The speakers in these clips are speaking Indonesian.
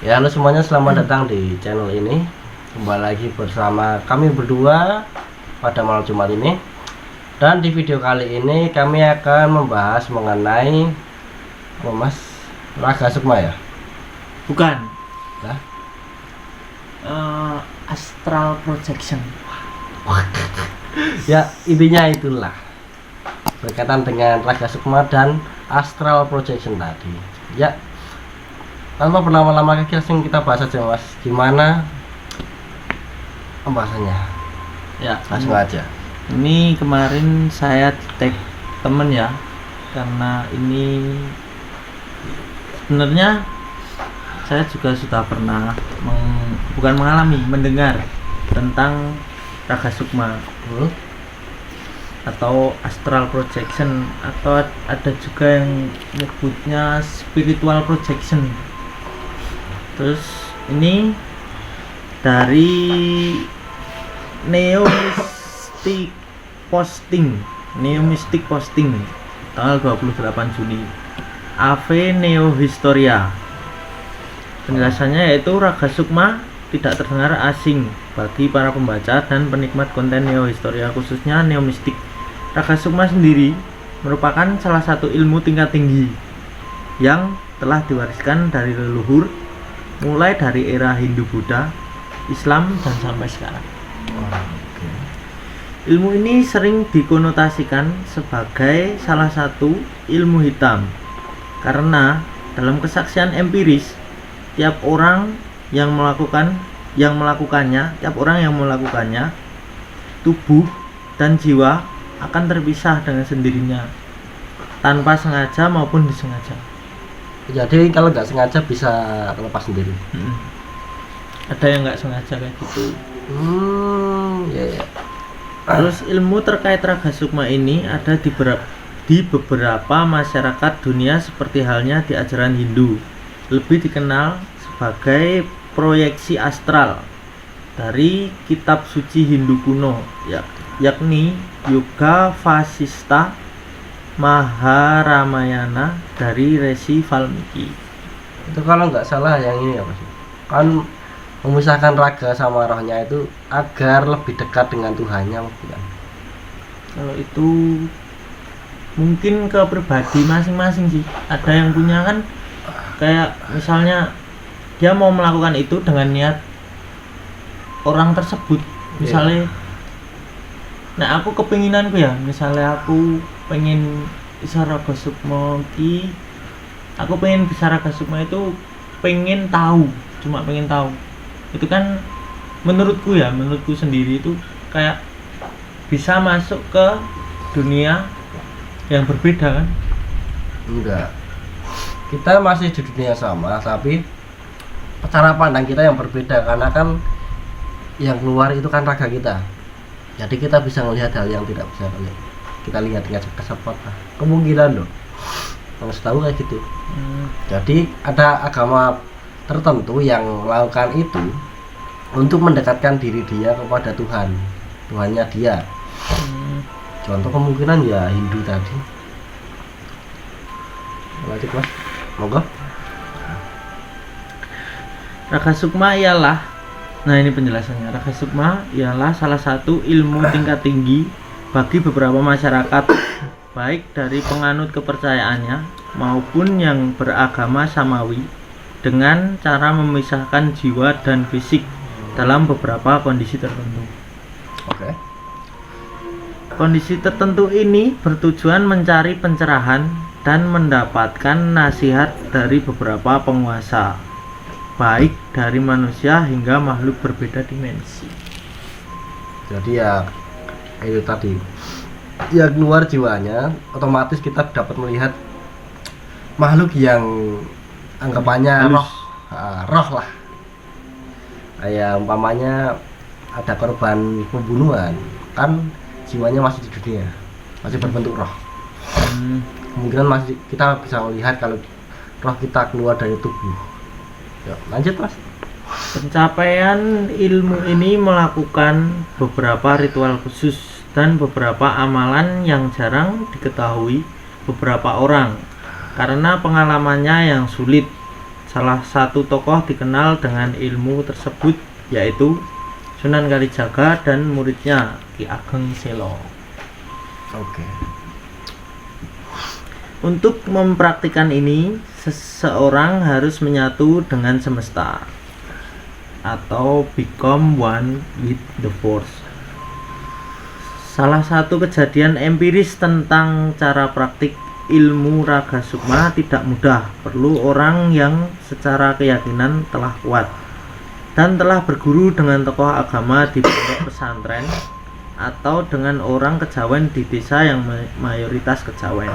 Ya, halo semuanya, selamat datang di channel ini. Kembali lagi bersama kami berdua pada malam Jumat ini. Dan di video kali ini kami akan membahas mengenai apa Mas? Raga Sukma ya? Bukan. Lah? Astral projection. Ya, intinya itulah. Berkaitan dengan Raga Sukma dan Astral Projection tadi. Ya, tanpa berlama-lama lagi langsung kita bahas aja Mas. Gimana pembahasannya? Ya, Langsung aja. ini kemarin saya tag temen ya, karena ini sebenarnya saya juga sudah pernah bukan mengalami, mendengar tentang Raga Sukma atau astral projection, atau ada juga yang menyebutnya spiritual projection. Terus ini dari Neo Mystic Posting tanggal 28 Juni Ave Neo Historia. Penjelasannya yaitu Raga Sukma tidak terdengar asing bagi para pembaca dan penikmat konten Neo Historia, khususnya Neo Mystic. Raga Sukma sendiri merupakan salah satu ilmu tingkat tinggi yang telah diwariskan dari leluhur mulai dari era Hindu, Buddha, Islam, dan sampai sekarang. Ilmu ini sering dikonotasikan sebagai salah satu ilmu hitam karena dalam kesaksian empiris tiap orang yang melakukannya, tubuh dan jiwa akan terpisah dengan sendirinya tanpa sengaja maupun disengaja. Jadi kalau nggak sengaja bisa lepas sendiri. Ada yang nggak sengaja kayak gitu. Ya. Terus ilmu terkait Raga Sukma ini ada di beberapa masyarakat dunia, seperti halnya di ajaran Hindu, lebih dikenal sebagai proyeksi astral dari kitab suci Hindu kuno, yakni Yoga Vasista Maharamayana dari Resi Valmiki. Itu kalau nggak salah yang ini apa sih? Kan memisahkan raga sama rohnya itu agar lebih dekat dengan Tuhannya, bukan? Kalau itu mungkin ke pribadi masing-masing sih. Ada yang punya kan, kayak misalnya dia mau melakukan itu dengan niat orang tersebut. Misalnya, nah aku kepinginanku ya, misalnya aku pengen bisa Raga Sukma aku pengen bisa Raga Sukma itu cuma pengen tahu. Itu kan menurutku sendiri itu kayak bisa masuk ke dunia yang berbeda kan? Enggak. Kita masih di dunia sama, tapi cara pandang kita yang berbeda karena kan yang keluar itu kan raga kita. Jadi kita bisa melihat hal yang tidak bisa kita lihat dengan kasat mata. Kemungkinan loh. Kalau setahu kayak gitu. Jadi ada agama tertentu yang melakukan itu untuk mendekatkan diri dia kepada Tuhannya dia. Contoh kemungkinan ya Hindu tadi. Lanjut Mas, monggo. Raga Sukma ialah, nah ini penjelasannya. Raga Sukma ialah salah satu ilmu tingkat tinggi bagi beberapa masyarakat, baik dari penganut kepercayaannya maupun yang beragama samawi, dengan cara memisahkan jiwa dan fisik dalam beberapa kondisi tertentu. Oke. Kondisi tertentu ini bertujuan mencari pencerahan dan mendapatkan nasihat dari beberapa penguasa, baik dari manusia hingga makhluk berbeda dimensi. Jadi ya itu tadi, ya keluar jiwanya, otomatis kita dapat melihat makhluk yang anggapannya roh lah. Kayak umpamanya ada korban pembunuhan, kan jiwanya masih di dunia, masih berbentuk roh. Kemungkinan masih kita bisa melihat kalau roh kita keluar dari tubuh. Yuk, lanjut Mas. Pencapaian ilmu ini melakukan beberapa ritual khusus dan beberapa amalan yang jarang diketahui beberapa orang karena pengalamannya yang sulit. salah satu tokoh dikenal dengan ilmu tersebut yaitu Sunan Kalijaga dan muridnya Ki Ageng Selo. Oke. Untuk mempraktikkan ini, seseorang harus menyatu dengan semesta atau become one with the force. Salah satu kejadian empiris tentang cara praktik ilmu raga sukma tidak mudah, perlu orang yang secara keyakinan telah kuat dan telah berguru dengan tokoh agama di pondok pesantren atau dengan orang kejawen di desa yang mayoritas kejawen.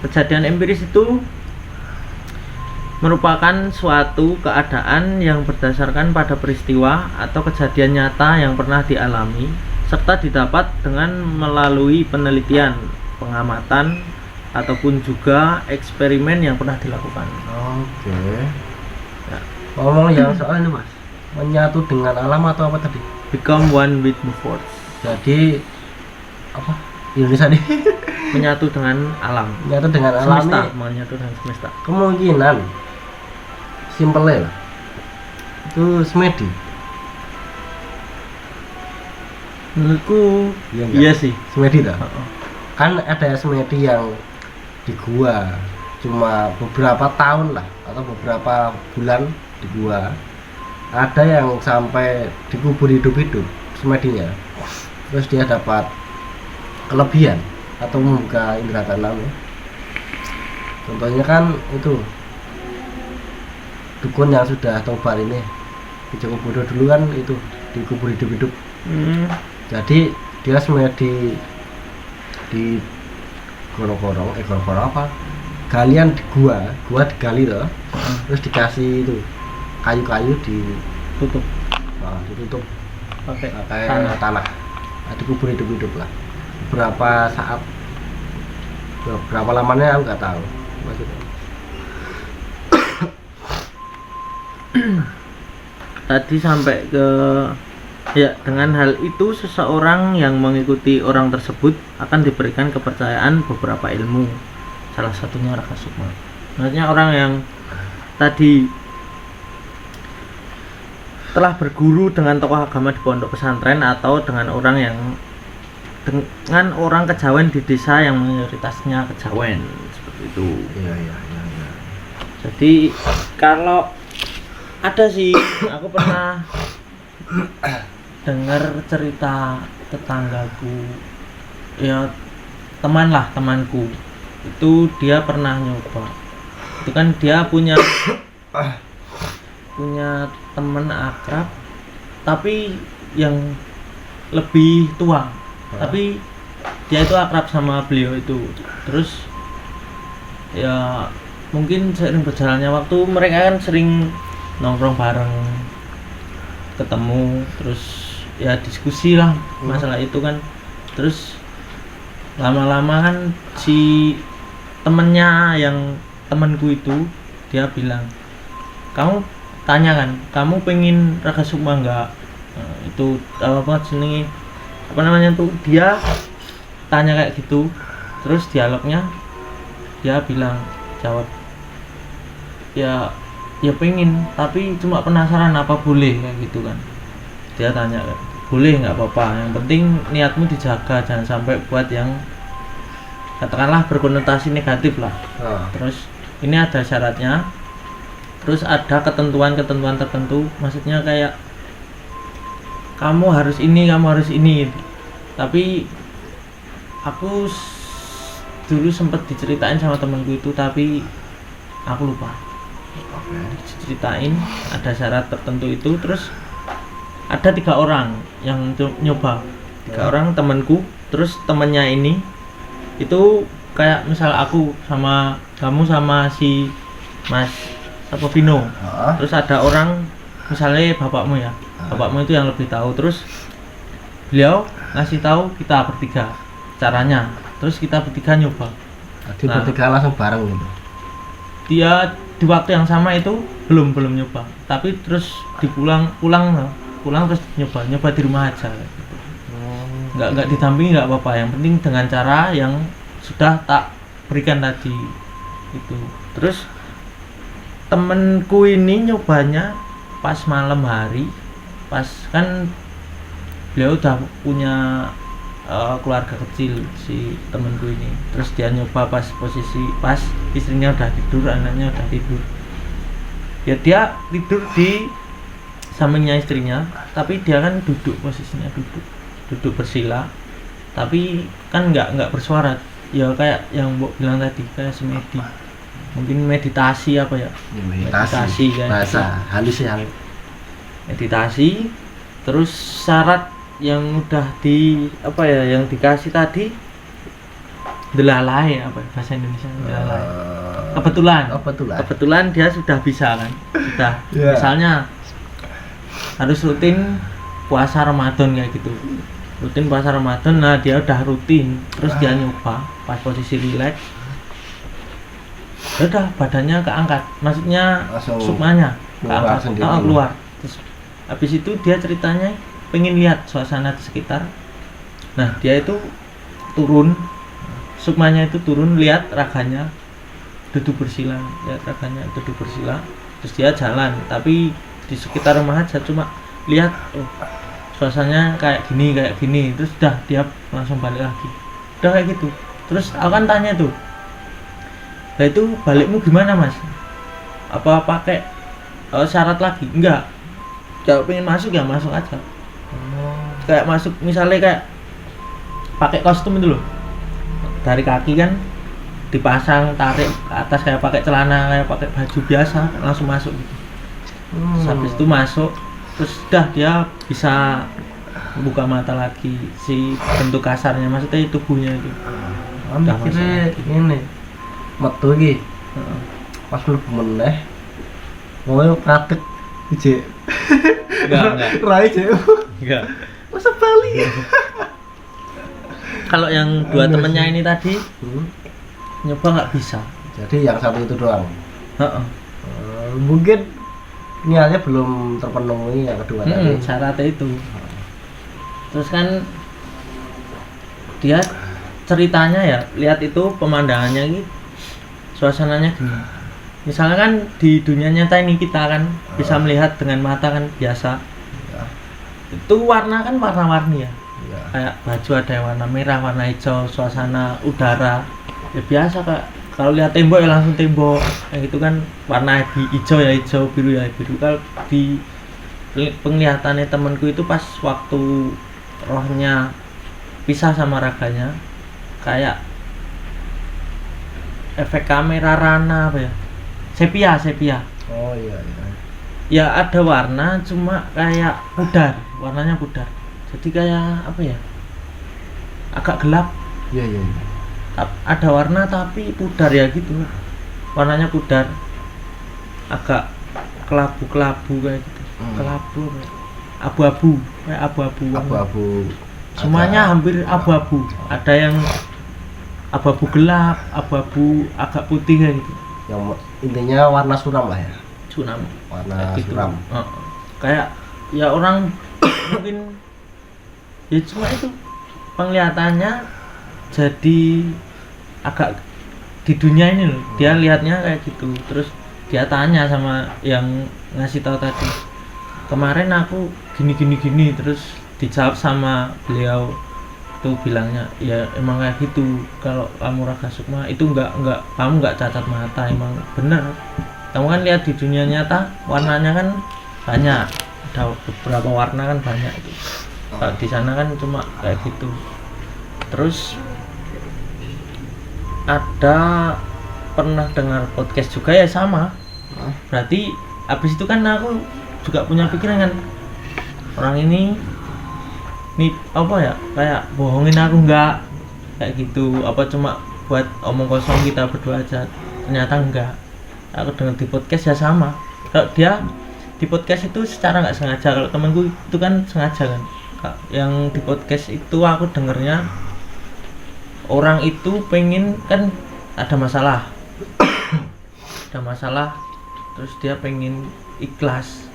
Kejadian empiris itu merupakan suatu keadaan yang berdasarkan pada peristiwa atau kejadian nyata yang pernah dialami serta didapat dengan melalui penelitian, pengamatan ataupun juga eksperimen yang pernah dilakukan. Oke. Ya. Ngomong yang soal ini Mas, menyatu dengan alam atau apa tadi? Become one with the force. Jadi apa? Indonesia nih. Menyatu dengan alam. Menyatu dengan alam Semesta, nih. menyatu dengan semesta. Kemungkinan simple lah. Itu semedi. Menurutku Iya enggak? iya sih. Semedi dah. Heeh. Kan ada semedi yang di gua cuma beberapa tahun lah atau beberapa bulan di gua, ada yang sampai dikubur hidup-hidup semedinya, terus dia dapat kelebihan atau membuka indera keenam ya. Contohnya kan itu dukun yang sudah tobat ini di Joko Bodo dulu kan itu dikubur hidup-hidup. Jadi dia semedi di gorong-gorong apa galian di gua digali loh, terus dikasih itu kayu-kayu ditutup Pakai tanah. Nah, dikubur hidup-hidup lah beberapa saat, berapa lamanya aku nggak tahu maksudnya. Tadi sampai ke ya, dengan hal itu seseorang yang mengikuti orang tersebut akan diberikan kepercayaan beberapa ilmu, salah satunya raga sukma. Maksudnya orang yang tadi telah berguru dengan tokoh agama di pondok pesantren atau dengan orang kejawen di desa yang mayoritasnya kejawen, seperti itu. Iya. Jadi kalau ada sih, aku pernah dengar cerita tetanggaku, ya temanku itu, dia pernah nyoba. Itu kan dia punya teman akrab tapi yang lebih tua, tapi dia itu akrab sama beliau itu. Terus ya mungkin seiring berjalannya waktu mereka kan sering nongkrong bareng, ketemu, terus ya diskusi lah masalah itu kan. Terus lama-lama kan si temanku itu dia bilang, kamu tanya kan, kamu pengen raga sukma enggak? Itu apa namanya tuh, dia tanya kayak gitu. Terus dialognya dia jawab ya pengen, tapi cuma penasaran apa boleh kayak gitu kan. Dia tanya kayak, boleh nggak apa-apa, yang penting niatmu dijaga, jangan sampai buat yang katakanlah berkonotasi negatif lah. Terus ini ada syaratnya, terus ada ketentuan tertentu, maksudnya kayak kamu harus ini tapi aku dulu sempat diceritain sama temanku itu, tapi aku lupa. Diceritain ada syarat tertentu itu. Terus ada 3 orang yang nyoba, 3 orang temanku, terus temennya ini itu kayak misal aku sama kamu sama si Mas apa Vino. Terus ada orang misalnya bapakmu ya, bapakmu itu yang lebih tahu. Terus beliau ngasih tahu kita bertiga caranya, terus kita bertiga nyoba. Jadi bertiga langsung bareng gitu. Dia di waktu yang sama itu belum nyoba, tapi terus pulang terus nyoba di rumah aja gitu. Nggak didampingi nggak apa-apa, yang penting dengan cara yang sudah tak berikan tadi itu. Terus temenku ini nyobanya pas malam hari, pas kan beliau udah punya keluarga kecil si temenku ini, terus dia nyoba pas posisi pas istrinya udah tidur, anaknya udah tidur, ya dia tidur di sampingnya istrinya, tapi dia kan duduk, posisinya duduk bersila, tapi kan nggak bersuara, ya kayak yang Mbok bilang tadi, kayak semedi, mungkin meditasi apa ya, meditasi kayak bahasa halus ya, meditasi. Terus syarat yang udah di apa ya, yang dikasih tadi delalai, apa bahasa Indonesia, delalai. Kebetulan dia sudah bisa kan, sudah misalnya harus rutin puasa Ramadan kayak gitu, rutin puasa Ramadan. Nah dia udah rutin, terus dia nyoba pas posisi relax, udah badannya keangkat, maksudnya sukmanya keangkat, keluar. Terus habis itu dia ceritanya pengen lihat suasana di sekitar. Nah dia itu turun, sukmanya itu turun, lihat raganya duduk bersila, terus dia jalan, tapi di sekitar rumah aja, cuma lihat suasananya kayak gini, terus dah dia langsung balik lagi, udah kayak gitu. Terus aku kan tanya tuh, nah itu balikmu gimana mas, apa pakai syarat lagi? Enggak, kalau pengen masuk ya masuk aja. Kayak masuk misalnya kayak pakai kostum itu loh, dari kaki kan dipasang, tarik ke atas kayak pakai celana, kayak pakai baju biasa, langsung masuk gitu. Habis itu masuk, terus dah dia bisa buka mata lagi, si bentuk kasarnya, maksudnya tubuhnya itu. Mikirnya ini metu iki. Pas lu meneh mau praktek ije. Enggak. Rai je. Enggak. Masa Bali. Kalau yang dua temennya ini tadi nyoba nggak bisa. Jadi yang satu itu doang. Mungkin niatnya belum terpenuhi yang kedua tadi. Syaratnya itu. Terus kan dia ceritanya ya, lihat itu pemandangannya ini, suasananya gini. Misalnya kan di dunia nyata ini kita kan bisa melihat dengan mata kan biasa. Itu warna kan warna-warni ya. Kayak baju ada yang warna merah, warna hijau, suasana udara ya biasa kak. Kalau lihat tembok ya langsung tembok, kayak gitu kan, warna hijau ya hijau, biru ya biru. Kalau di penglihatannya temanku itu pas waktu rohnya pisah sama raganya, kayak efek kamera rana apa ya, sepia. Oh iya. Ya ada warna, cuma kayak pudar, warnanya pudar. Jadi kayak apa ya, agak gelap. Iya. Ada warna tapi pudar ya gitu, warnanya pudar, agak kelabu kayak gitu. Kelabu, abu-abu, kayak abu-abu. Semuanya hampir abu-abu. Ada yang abu-abu gelap, abu-abu agak putih kayak gitu. Yang intinya warna suram lah ya. Warna gitu. Suram. Kayak ya orang mungkin ya cuma itu penglihatannya jadi agak di dunia ini loh, dia lihatnya kayak gitu. Terus dia tanya sama yang ngasih tahu tadi, kemarin aku gini, terus dijawab sama beliau tuh, bilangnya ya emang kayak gitu, kalau kamu raga sukma itu enggak kamu enggak cacat mata, emang bener. Kamu kan lihat di dunia nyata warnanya kan banyak, ada beberapa warna kan banyak itu. Kalau di sana kan cuma kayak gitu. Terus ada pernah dengar podcast juga ya sama. Berarti abis itu kan aku juga punya pikiran kan, orang ini apa ya, kayak bohongin aku enggak, kayak gitu, apa cuma buat omong kosong kita berdua aja. Ternyata enggak. Aku dengar di podcast ya sama. Kalau dia di podcast itu secara nggak sengaja, kalau temanku itu kan sengaja kan. Yang di podcast itu aku dengernya orang itu pengen, kan ada masalah terus dia pengen ikhlas,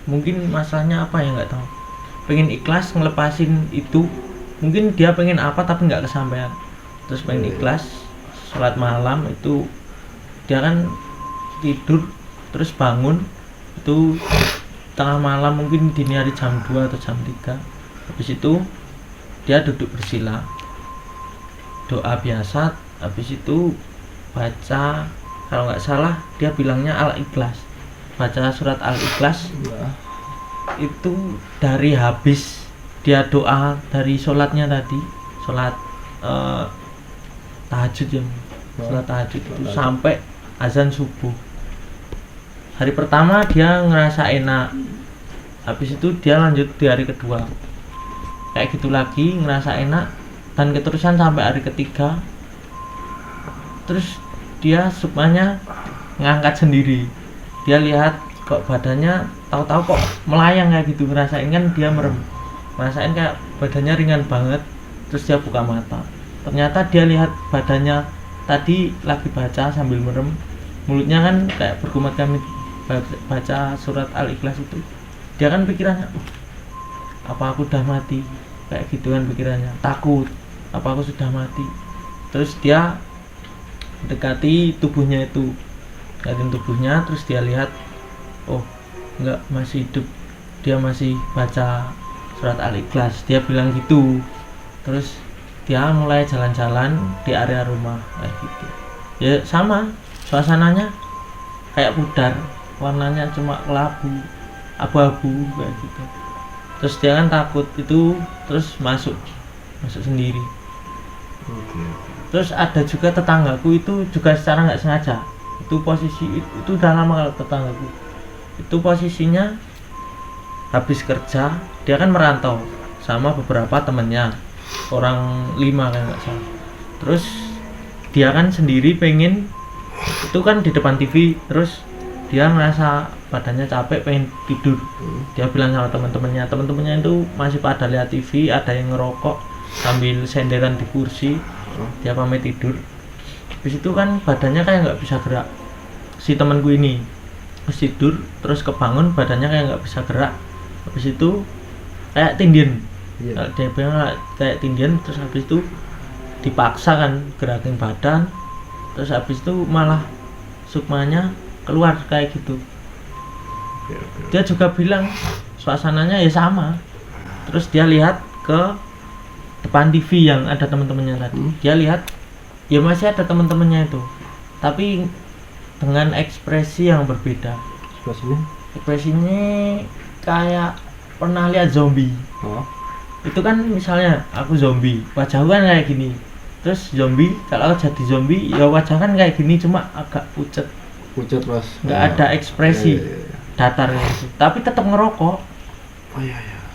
mungkin masalahnya apa ya nggak tahu, pengen ikhlas ngelepasin itu, mungkin dia pengen apa tapi nggak kesampaian, terus pengen ikhlas sholat malam itu. Dia kan tidur terus bangun itu tengah malam, mungkin dini hari jam 2 atau jam 3. Habis itu dia duduk bersila, doa biasa, habis itu baca, kalau nggak salah dia bilangnya Al-Ikhlas, baca surat Al-Ikhlas. Ya. Itu dari habis dia doa dari sholatnya tadi, sholat tahajud ya, sholat tahajud itu sampai azan subuh. Hari pertama dia ngerasa enak, habis itu dia lanjut di hari kedua kayak gitu lagi, ngerasa enak, dan keterusan sampai hari ketiga. Terus dia sukmanya ngangkat sendiri, dia lihat kok badannya tahu-tahu kok melayang kayak gitu, ngerasain kan dia merem, ngerasain kayak badannya ringan banget. Terus dia buka mata, ternyata dia lihat badannya tadi lagi baca sambil merem, mulutnya kan kayak berkumat kami baca surat Al-Ikhlas itu. Dia kan pikirannya, apa aku udah mati, kayak gitu kan pikirannya, takut apa aku sudah mati. Terus dia dekati tubuhnya itu, lihatin tubuhnya, terus dia lihat, oh enggak, masih hidup, dia masih baca surat Al-Ikhlas, dia bilang gitu. Terus dia mulai jalan-jalan di area rumah kayak gitu ya, sama suasananya kayak pudar, warnanya cuma kelabu, abu-abu kayak gitu. Terus dia kan takut itu, terus masuk sendiri. Terus ada juga tetanggaku itu juga secara nggak sengaja, itu posisi itu udah lama kalau tetanggaku itu posisinya habis kerja, dia kan merantau sama beberapa temennya, orang 5 kan nggak salah. Terus dia kan sendiri pengen, itu kan di depan TV, terus dia ngerasa badannya capek pengen tidur. Dia bilang sama teman-temannya itu masih pada lihat TV, ada yang ngerokok sambil senderan di kursi, dia pamit tidur. Habis itu kan badannya kayak nggak bisa gerak, si temanku ini terus tidur, terus kebangun badannya kayak nggak bisa gerak. Habis itu kayak tindian, dia bilang kayak tindian. Terus habis itu dipaksa kan gerakin badan, terus habis itu malah sukmanya keluar kayak gitu. Dia juga bilang suasananya ya sama. Terus dia lihat ke depan TV yang ada teman-temannya tadi, dia lihat ya masih ada teman-temannya itu, tapi dengan ekspresi yang berbeda. Ekspresinya kayak pernah lihat zombie. Itu kan misalnya aku zombie, wajahku kan kayak gini. Terus zombie, kalau aku jadi zombie ya wajah kan kayak gini, cuma agak pucet Mas, nggak ada ekspresi, datar gitu. Tapi tetap ngerokok.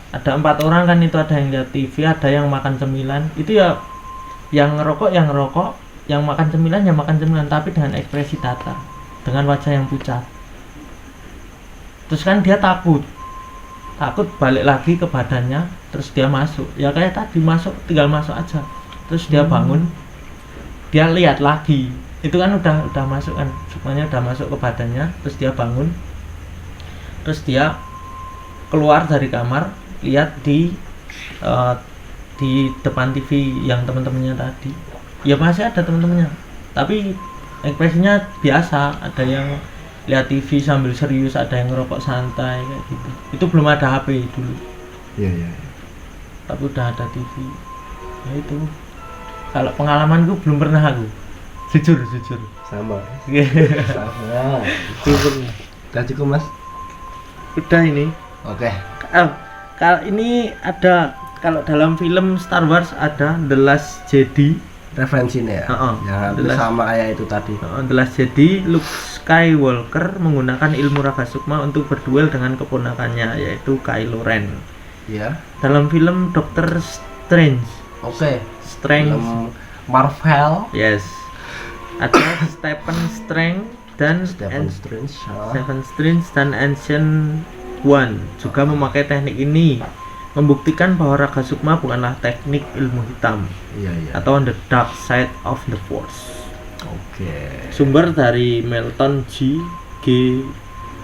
Ada 4 orang kan itu, ada yang lihat TV, ada yang makan cemilan. Itu ya yang ngerokok, yang makan cemilan ya makan cemilan, tapi dengan ekspresi datar, dengan wajah yang pucat. Terus kan dia takut balik lagi ke badannya. Terus dia masuk, ya kayak tadi masuk, tinggal masuk aja. Terus dia bangun, dia lihat lagi, itu kan udah masuk kan, semuanya udah masuk ke badannya. Terus dia bangun, terus dia keluar dari kamar, lihat di depan TV yang teman-temannya tadi, ya masih ada teman-temannya, tapi ekspresinya biasa. Ada yang lihat TV sambil serius, ada yang ngerokok santai kayak gitu. Itu belum ada HP dulu. Tapi udah ada TV. Ya itu. Kalau pengalamanku belum pernah aku. Jujur. Sama. Itu pun udah cukup, Mas. Udah ini. Oke. Kalau ini ada, kalau dalam film Star Wars ada The Last Jedi. Referensinya ya. Yang sama kayak itu tadi. The Last Jedi, Luke Skywalker menggunakan ilmu raga sukma untuk berduel dengan keponakannya, yaitu Kylo Ren. Iya. Dalam film Doctor Strange. Oke. Strange. Film Marvel. Yes. Ada Stephen Strange dan Stephen Strange dan Ancient One juga memakai teknik ini, membuktikan bahwa raga sukma bukanlah teknik ilmu hitam. Atau on the dark side of the force. Oke. Sumber dari Melton G.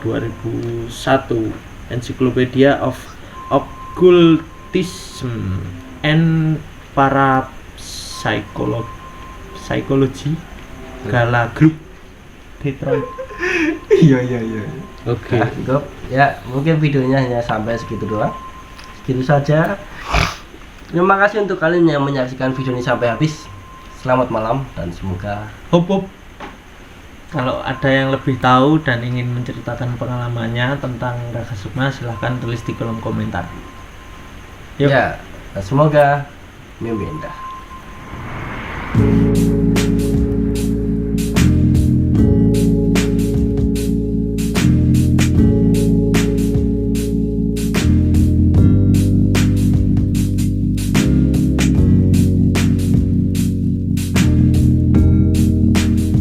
2001, Encyclopedia of Occultism and Parapsychology, Gala Group, Detroit. Iya. Oke. Nah, cukup. Ya, mungkin videonya hanya sampai segitu doang. Segitu saja. Terima kasih untuk kalian yang menyaksikan video ini sampai habis. Selamat malam dan semoga Hop. Kalau ada yang lebih tahu dan ingin menceritakan pengalamannya tentang Raka Sukma, silahkan tulis di kolom komentar. Yuk. ya, semoga mimpi indah.